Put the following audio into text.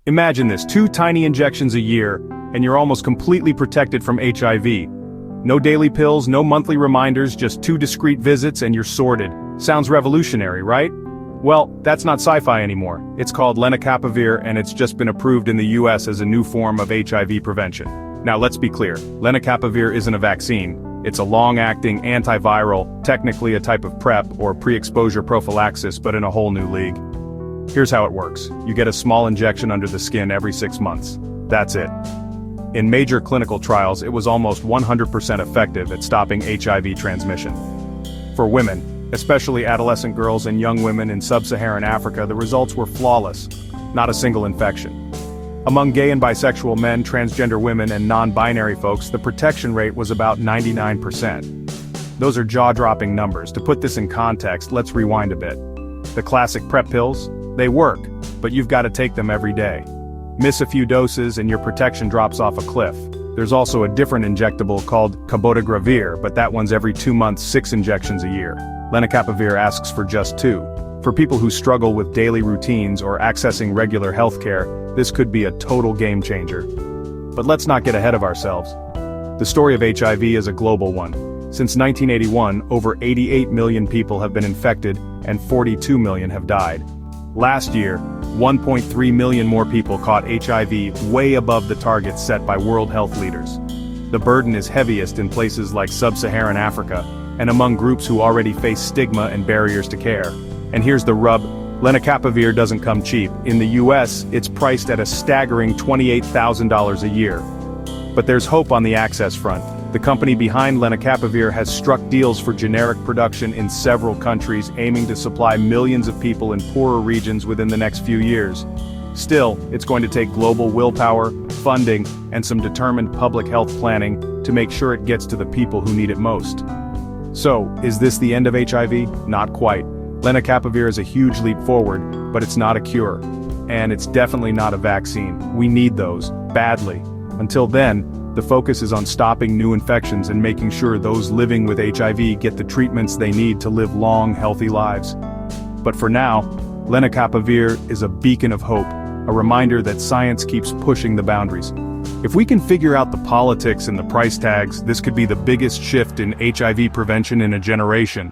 Imagine this, 2 tiny injections a year, and you're almost completely protected from HIV. No daily pills, no monthly reminders, just 2 discreet visits and you're sorted. Sounds revolutionary, right? Well, that's not sci-fi anymore. It's called Lenacapavir and it's just been approved in the US as a new form of HIV prevention. Now let's be clear, Lenacapavir isn't a vaccine. It's a long-acting antiviral, technically a type of PrEP or pre-exposure prophylaxis, but in a whole new league. Here's how it works. You get a small injection under the skin every 6 months. That's it. In major clinical trials, it was almost 100% effective at stopping HIV transmission. For women, especially adolescent girls and young women in sub-Saharan Africa, the results were flawless. Not a single infection. Among gay and bisexual men, transgender women, and non-binary folks, the protection rate was about 99%. Those are jaw-dropping numbers. To put this in context, let's rewind a bit. The classic PrEP pills? They work, but you've got to take them every day. Miss a few doses and your protection drops off a cliff. There's also a different injectable called cabotegravir, but that one's every 2 months, 6 injections a year. Lenacapavir asks for just 2. For people who struggle with daily routines or accessing regular healthcare, this could be a total game changer. But let's not get ahead of ourselves. The story of HIV is a global one. Since 1981, over 88 million people have been infected and 42 million have died. Last year, 1.3 million more people caught HIV, way above the targets set by World Health leaders. The burden is heaviest in places like sub-Saharan Africa, and among groups who already face stigma and barriers to care. And here's the rub, Lenacapavir doesn't come cheap. In the US, it's priced at a staggering $28,000 a year. But there's hope on the access front. The company behind Lenacapavir has struck deals for generic production in several countries, aiming to supply millions of people in poorer regions within the next few years. Still, it's going to take global willpower, funding, and some determined public health planning to make sure it gets to the people who need it most. So, is this the end of HIV? Not quite. Lenacapavir is a huge leap forward, but it's not a cure. And it's definitely not a vaccine. We need those, badly. Until then, the focus is on stopping new infections and making sure those living with HIV get the treatments they need to live long, healthy lives. But for now, Lenacapavir is a beacon of hope, a reminder that science keeps pushing the boundaries. If we can figure out the politics and the price tags, this could be the biggest shift in HIV prevention in a generation.